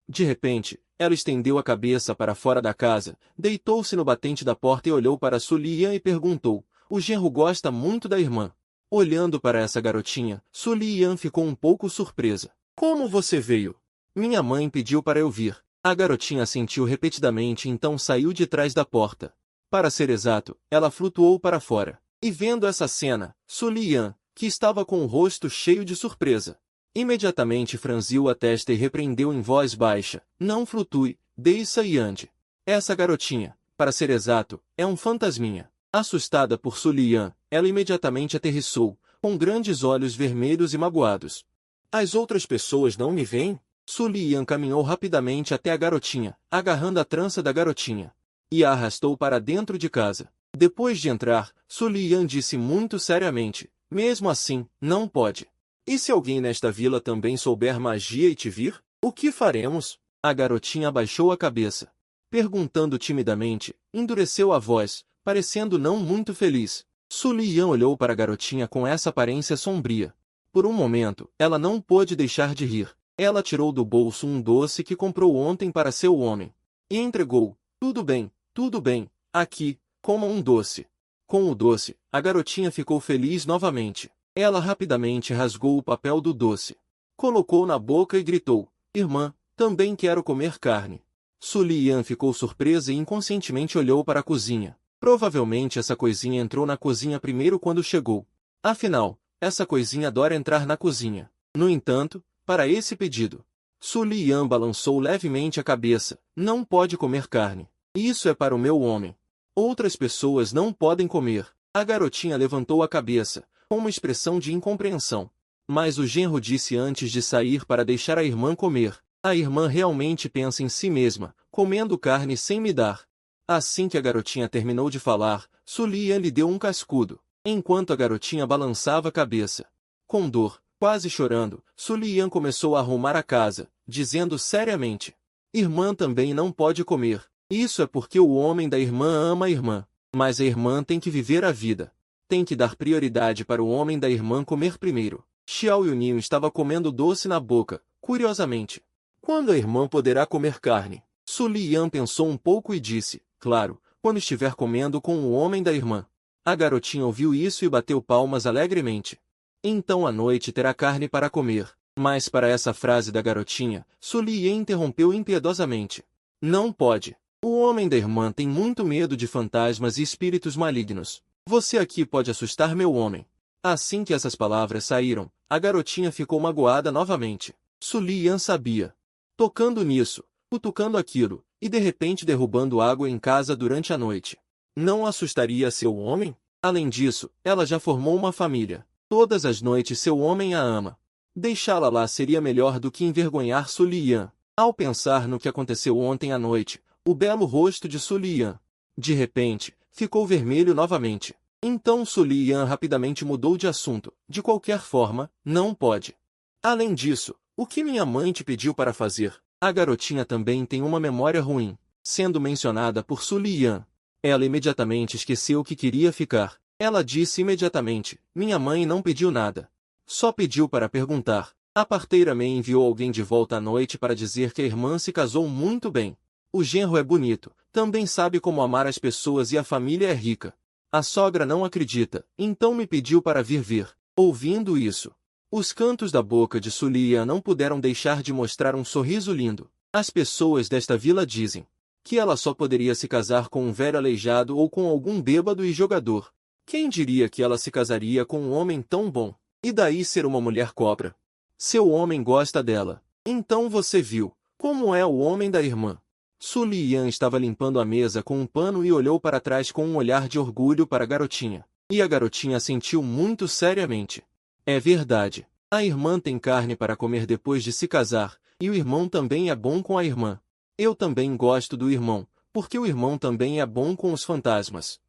De repente, ela estendeu a cabeça para fora da casa, deitou-se no batente da porta e olhou para Su Liyan e perguntou: "O genro gosta muito da irmã?" Olhando para essa garotinha, Su Liyan ficou um pouco surpresa. "Como você veio?" "Minha mãe pediu para eu vir." A garotinha assentiu repetidamente e então saiu de trás da porta. Para ser exato, ela flutuou para fora. E vendo essa cena, Su Liyan, que estava com o rosto cheio de surpresa, imediatamente franziu a testa e repreendeu em voz baixa: "Não flutue, desça e ande. Essa garotinha, para ser exato, é um fantasminha." Assustada por Su Liyan, ela imediatamente aterrissou, com grandes olhos vermelhos e magoados. "As outras pessoas não me veem?" Su Liyan caminhou rapidamente até a garotinha, agarrando a trança da garotinha, e a arrastou para dentro de casa. Depois de entrar, Su Liyan disse muito seriamente: "Mesmo assim, não pode. E se alguém nesta vila também souber magia e te vir, o que faremos?" A garotinha abaixou a cabeça. Perguntando timidamente, endureceu a voz, parecendo não muito feliz. Su Liyan olhou para a garotinha com essa aparência sombria. Por um momento, ela não pôde deixar de rir. Ela tirou do bolso um doce que comprou ontem para seu homem, e entregou. Tudo bem, aqui, coma um doce." Com o doce, a garotinha ficou feliz novamente. Ela rapidamente rasgou o papel do doce, colocou na boca e gritou: "Irmã, também quero comer carne." Su Liyan ficou surpresa e inconscientemente olhou para a cozinha. Provavelmente essa coisinha entrou na cozinha primeiro quando chegou. Afinal, essa coisinha adora entrar na cozinha. No entanto, para esse pedido, Su Liyan balançou levemente a cabeça: "Não pode comer carne. Isso é para o meu homem. Outras pessoas não podem comer." A garotinha levantou a cabeça, com uma expressão de incompreensão. Mas o genro disse antes de sair para deixar a irmã comer: "A irmã realmente pensa em si mesma, comendo carne sem me dar." Assim que a garotinha terminou de falar, Su Liyan lhe deu um cascudo, enquanto a garotinha balançava a cabeça. Com dor, quase chorando, Su Liyan começou a arrumar a casa, dizendo seriamente: "Irmã também não pode comer. Isso é porque o homem da irmã ama a irmã. Mas a irmã tem que viver a vida. Tem que dar prioridade para o homem da irmã comer primeiro." Xiao Yuninho estava comendo doce na boca, curiosamente. "Quando a irmã poderá comer carne?" Su Liyan pensou um pouco e disse: "Claro, quando estiver comendo com o homem da irmã." A garotinha ouviu isso e bateu palmas alegremente. "Então à noite terá carne para comer." Mas para essa frase da garotinha, Su Liyan interrompeu impiedosamente: "Não pode. O homem da irmã tem muito medo de fantasmas e espíritos malignos. Você aqui pode assustar meu homem." Assim que essas palavras saíram, a garotinha ficou magoada novamente. Su Liyan sabia. Tocando nisso, cutucando aquilo, e de repente derrubando água em casa durante a noite. Não assustaria seu homem? Além disso, ela já formou uma família. Todas as noites seu homem a ama. Deixá-la lá seria melhor do que envergonhar Su Liyan. Ao pensar no que aconteceu ontem à noite, o belo rosto de Su Liyan, de repente, ficou vermelho novamente. Então Su Liyan rapidamente mudou de assunto. "De qualquer forma, não pode. Além disso, o que minha mãe te pediu para fazer?" A garotinha também tem uma memória ruim. Sendo mencionada por Su Liyan, ela imediatamente esqueceu que queria ficar. Ela disse imediatamente: "Minha mãe não pediu nada. Só pediu para perguntar." A parteira me enviou alguém de volta à noite para dizer que a irmã se casou muito bem. O genro é bonito, também sabe como amar as pessoas e a família é rica. A sogra não acredita, então me pediu para vir ver." Ouvindo isso, os cantos da boca de Su Liyan não puderam deixar de mostrar um sorriso lindo. As pessoas desta vila dizem que ela só poderia se casar com um velho aleijado ou com algum bêbado e jogador. Quem diria que ela se casaria com um homem tão bom? E daí ser uma mulher cobra? Seu homem gosta dela. Então você viu como é o homem da irmã. Su Liyan estava limpando a mesa com um pano e olhou para trás com um olhar de orgulho para a garotinha. E a garotinha assentiu muito seriamente. "É verdade. A irmã tem carne para comer depois de se casar, e o irmão também é bom com a irmã. Eu também gosto do irmão, porque o irmão também é bom com os fantasmas."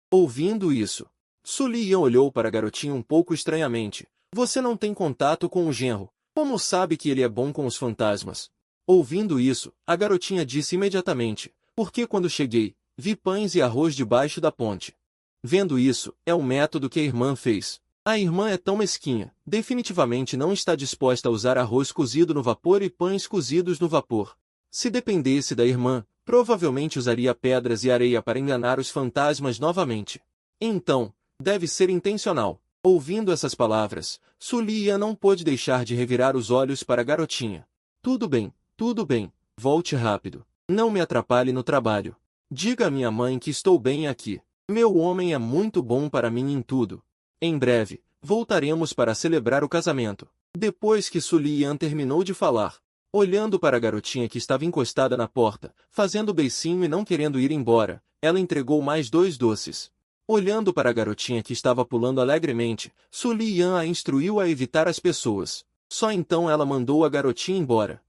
Ouvindo isso, Su Liyan olhou para a garotinha um pouco estranhamente. Você não tem contato com o genro. Como sabe que ele é bom com os fantasmas? Ouvindo isso, a garotinha disse imediatamente, porque quando cheguei, vi pães e arroz debaixo da ponte. Vendo isso, é o método que a irmã fez. A irmã é tão mesquinha, definitivamente não está disposta a usar arroz cozido no vapor e pães cozidos no vapor. Se dependesse da irmã, provavelmente usaria pedras e areia para enganar os fantasmas novamente. Então, deve ser intencional. Ouvindo essas palavras, Sulia não pôde deixar de revirar os olhos para a garotinha. Tudo bem, volte rápido. Não me atrapalhe no trabalho. Diga à minha mãe que estou bem aqui. Meu homem é muito bom para mim em tudo. Em breve, voltaremos para celebrar o casamento. Depois que Sulian terminou de falar, olhando para a garotinha que estava encostada na porta, fazendo beicinho e não querendo ir embora, ela entregou mais 2 doces. Olhando para a garotinha que estava pulando alegremente, Sulian a instruiu a evitar as pessoas. Só então ela mandou a garotinha embora.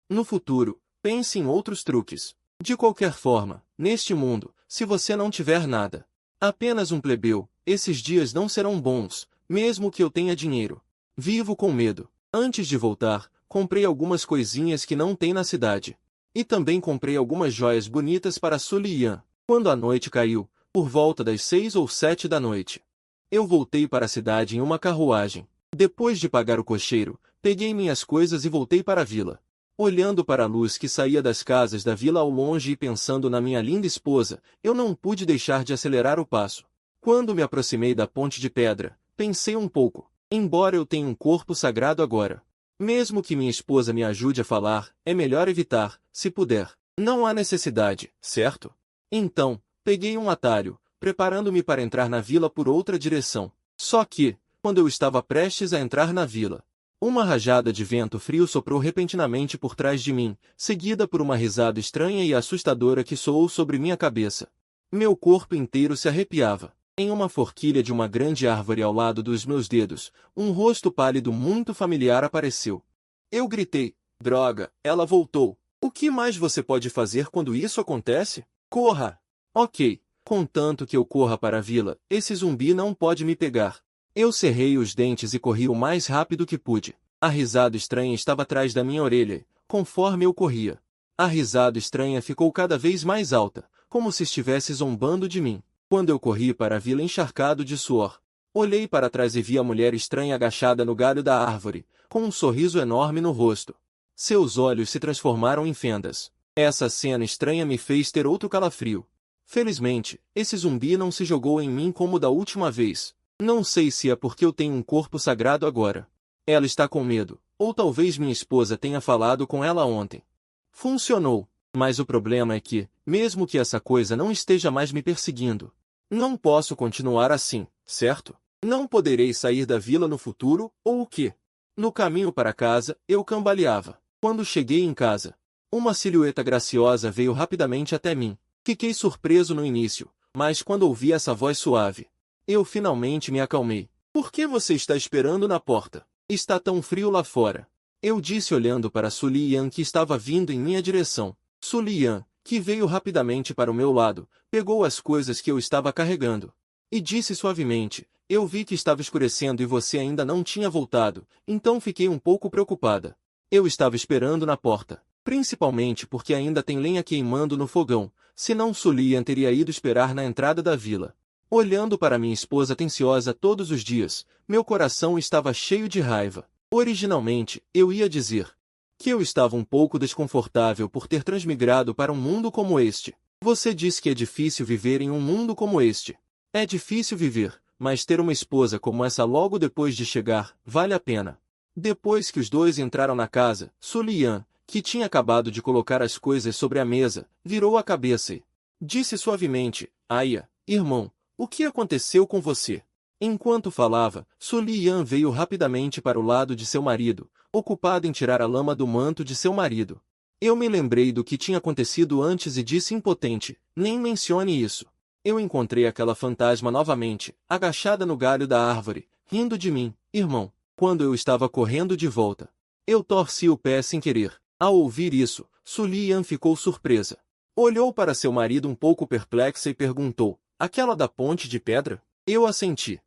No futuro, pense em outros truques. De qualquer forma, neste mundo, se você não tiver nada, apenas um plebeu, esses dias não serão bons, mesmo que eu tenha dinheiro. Vivo com medo. Antes de voltar, comprei algumas coisinhas que não tem na cidade. E também comprei algumas joias bonitas para Sulian. Quando a noite caiu, por volta das 6 ou 7 da noite, eu voltei para a cidade em uma carruagem. Depois de pagar o cocheiro, peguei minhas coisas e voltei para a vila. Olhando para a luz que saía das casas da vila ao longe e pensando na minha linda esposa, eu não pude deixar de acelerar o passo. Quando me aproximei da ponte de pedra, pensei um pouco. Embora eu tenha um corpo sagrado agora, mesmo que minha esposa me ajude a falar, é melhor evitar, se puder. Não há necessidade, certo? Então, peguei um atalho, preparando-me para entrar na vila por outra direção. Só que, quando eu estava prestes a entrar na vila, uma rajada de vento frio soprou repentinamente por trás de mim, seguida por uma risada estranha e assustadora que soou sobre minha cabeça. Meu corpo inteiro se arrepiava. Em uma forquilha de uma grande árvore ao lado dos meus dedos, um rosto pálido muito familiar apareceu. Eu gritei, droga, ela voltou. O que mais você pode fazer quando isso acontece? Corra! Ok, contanto que eu corra para a vila, esse zumbi não pode me pegar. Eu cerrei os dentes e corri o mais rápido que pude. A risada estranha estava atrás da minha orelha, conforme eu corria. A risada estranha ficou cada vez mais alta, como se estivesse zombando de mim. Quando eu corri para a vila encharcado de suor, olhei para trás e vi a mulher estranha agachada no galho da árvore, com um sorriso enorme no rosto. Seus olhos se transformaram em fendas. Essa cena estranha me fez ter outro calafrio. Felizmente, esse zumbi não se jogou em mim como da última vez. Não sei se é porque eu tenho um corpo sagrado agora. Ela está com medo, ou talvez minha esposa tenha falado com ela ontem. Funcionou, mas o problema é que, mesmo que essa coisa não esteja mais me perseguindo, não posso continuar assim, certo? Não poderei sair da vila no futuro, ou o quê? No caminho para casa, eu cambaleava. Quando cheguei em casa, uma silhueta graciosa veio rapidamente até mim. Fiquei surpreso no início, mas quando ouvi essa voz suave, eu finalmente me acalmei. Por que você está esperando na porta? Está tão frio lá fora. Eu disse olhando para Sulian que estava vindo em minha direção. Sulian, que veio rapidamente para o meu lado, pegou as coisas que eu estava carregando e disse suavemente, eu vi que estava escurecendo e você ainda não tinha voltado, então fiquei um pouco preocupada. Eu estava esperando na porta, principalmente porque ainda tem lenha queimando no fogão, senão Sulian teria ido esperar na entrada da vila. Olhando para minha esposa atenciosa todos os dias, meu coração estava cheio de raiva. Originalmente, eu ia dizer que eu estava um pouco desconfortável por ter transmigrado para um mundo como este. Você diz que é difícil viver em um mundo como este. É difícil viver, mas ter uma esposa como essa logo depois de chegar, vale a pena. Depois que os dois entraram na casa, Sulian, que tinha acabado de colocar as coisas sobre a mesa, virou a cabeça e disse suavemente, Aya, irmão, o que aconteceu com você? Enquanto falava, Sulian veio rapidamente para o lado de seu marido, ocupado em tirar a lama do manto de seu marido. Eu me lembrei do que tinha acontecido antes e disse impotente, nem mencione isso. Eu encontrei aquela fantasma novamente, agachada no galho da árvore, rindo de mim, irmão, quando eu estava correndo de volta. Eu torci o pé sem querer. Ao ouvir isso, Su Lian ficou surpresa. Olhou para seu marido um pouco perplexa e perguntou, aquela da ponte de pedra? Eu assenti.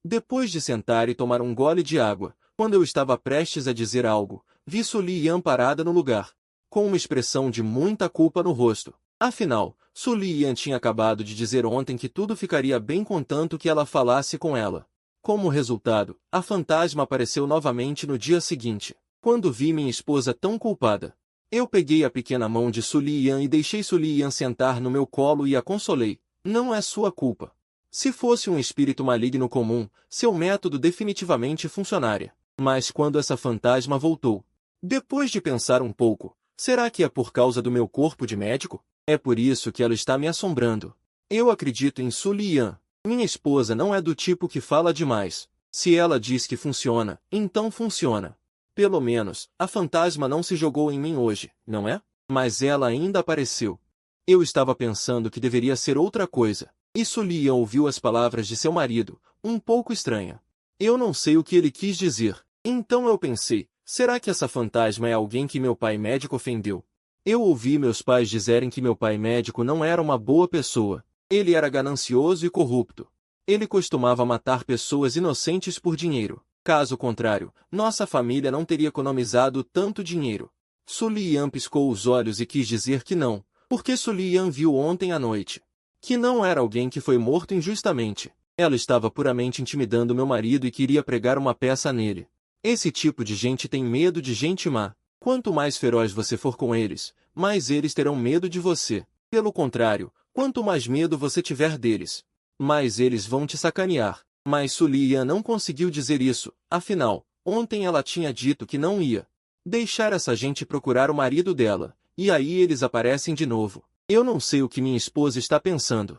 Depois de sentar e tomar um gole de água, quando eu estava prestes a dizer algo, vi Su Lian parada no lugar, com uma expressão de muita culpa no rosto. Afinal, Su Lian tinha acabado de dizer ontem que tudo ficaria bem contanto que ela falasse com ela. Como resultado, a fantasma apareceu novamente no dia seguinte. Quando vi minha esposa tão culpada, eu peguei a pequena mão de Su Lian e deixei Su Lian sentar no meu colo e a consolei. Não é sua culpa. Se fosse um espírito maligno comum, seu método definitivamente funcionaria. Mas quando essa fantasma voltou, depois de pensar um pouco, será que é por causa do meu corpo de médico? É por isso que ela está me assombrando. Eu acredito em Su Lian. Minha esposa não é do tipo que fala demais. Se ela diz que funciona, então funciona. Pelo menos, a fantasma não se jogou em mim hoje, não é? Mas ela ainda apareceu. Eu estava pensando que deveria ser outra coisa. E Su Lian ouviu as palavras de seu marido, um pouco estranha. Eu não sei o que ele quis dizer. Então eu pensei, será que essa fantasma é alguém que meu pai médico ofendeu? Eu ouvi meus pais dizerem que meu pai médico não era uma boa pessoa. Ele era ganancioso e corrupto. Ele costumava matar pessoas inocentes por dinheiro. Caso contrário, nossa família não teria economizado tanto dinheiro. Su Lian piscou os olhos e quis dizer que não, porque Su Lian viu ontem à noite que não era alguém que foi morto injustamente. Ela estava puramente intimidando meu marido e queria pregar uma peça nele. Esse tipo de gente tem medo de gente má. Quanto mais feroz você for com eles, mais eles terão medo de você. Pelo contrário, quanto mais medo você tiver deles, mais eles vão te sacanear. Mas Su Lian não conseguiu dizer isso, afinal, ontem ela tinha dito que não ia deixar essa gente procurar o marido dela, e aí eles aparecem de novo. Eu não sei o que minha esposa está pensando.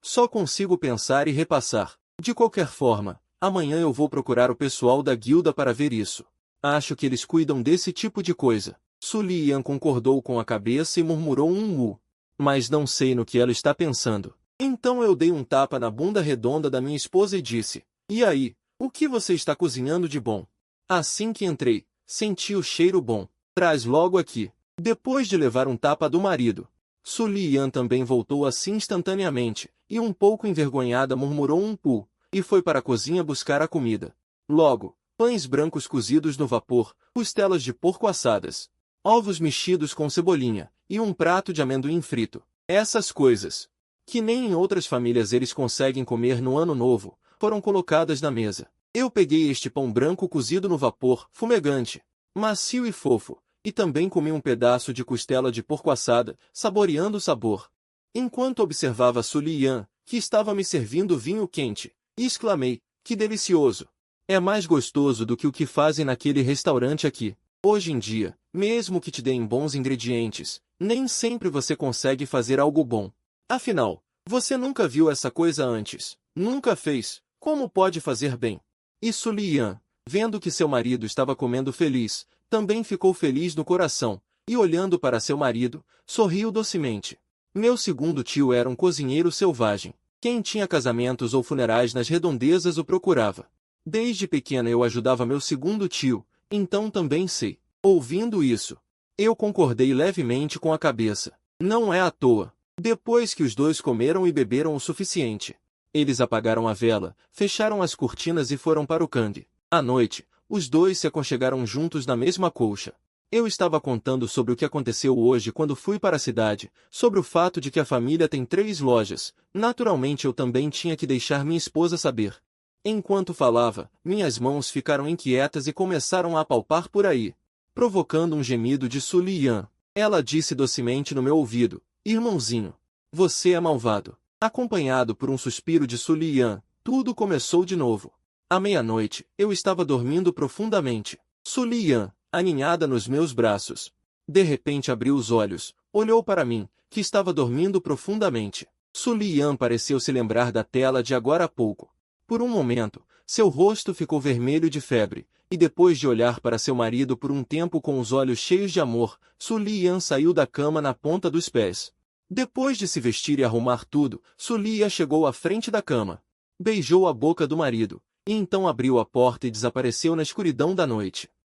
Só consigo pensar e repassar. De qualquer forma, amanhã eu vou procurar o pessoal da guilda para ver isso. Acho que eles cuidam desse tipo de coisa. Su Lian concordou com a cabeça e murmurou um mu. Mas não sei no que ela está pensando. Então eu dei um tapa na bunda redonda da minha esposa e disse, e aí, o que você está cozinhando de bom? Assim que entrei, senti o cheiro bom. Traz logo aqui. Depois de levar um tapa do marido, Su Lian também voltou assim instantaneamente, e um pouco envergonhada murmurou um pu, e foi para a cozinha buscar a comida. Logo, pães brancos cozidos no vapor, costelas de porco assadas, ovos mexidos com cebolinha, e um prato de amendoim frito. Essas coisas, que nem em outras famílias eles conseguem comer no ano novo, foram colocadas na mesa. Eu peguei este pão branco cozido no vapor, fumegante, macio e fofo, e também comi um pedaço de costela de porco assada, saboreando o sabor. Enquanto observava Su Lian, que estava me servindo vinho quente, e exclamei, que delicioso! É mais gostoso do que o que fazem naquele restaurante aqui. Hoje em dia, mesmo que te deem bons ingredientes, nem sempre você consegue fazer algo bom. Afinal, você nunca viu essa coisa antes, nunca fez, como pode fazer bem? E Su Lian, vendo que seu marido estava comendo feliz, também ficou feliz no coração, e olhando para seu marido, sorriu docemente. Meu segundo tio era um cozinheiro selvagem. Quem tinha casamentos ou funerais nas redondezas o procurava. Desde pequena eu ajudava meu segundo tio, então também sei. Ouvindo isso, eu concordei levemente com a cabeça. Não é à toa. Depois que os dois comeram e beberam o suficiente, eles apagaram a vela, fecharam as cortinas e foram para o cangue. À noite, os dois se aconchegaram juntos na mesma colcha. Eu estava contando sobre o que aconteceu hoje quando fui para a cidade, sobre o fato de que a família tem 3 lojas. Naturalmente eu também tinha que deixar minha esposa saber. Enquanto falava, minhas mãos ficaram inquietas e começaram a apalpar por aí, provocando um gemido de Su Lian. Ela disse docemente no meu ouvido, irmãozinho, você é malvado. Acompanhado por um suspiro de Su Lian, tudo começou de novo. À meia-noite, eu estava dormindo profundamente. Su Lian, aninhada nos meus braços, de repente abriu os olhos, olhou para mim, que estava dormindo profundamente. Su Lian pareceu se lembrar da tela de agora há pouco. Por um momento, seu rosto ficou vermelho de febre, e depois de olhar para seu marido por um tempo com os olhos cheios de amor, Su Lian saiu da cama na ponta dos pés. Depois de se vestir e arrumar tudo, Su Lian chegou à frente da cama, beijou a boca do marido, e então abriu a porta e desapareceu na escuridão da noite.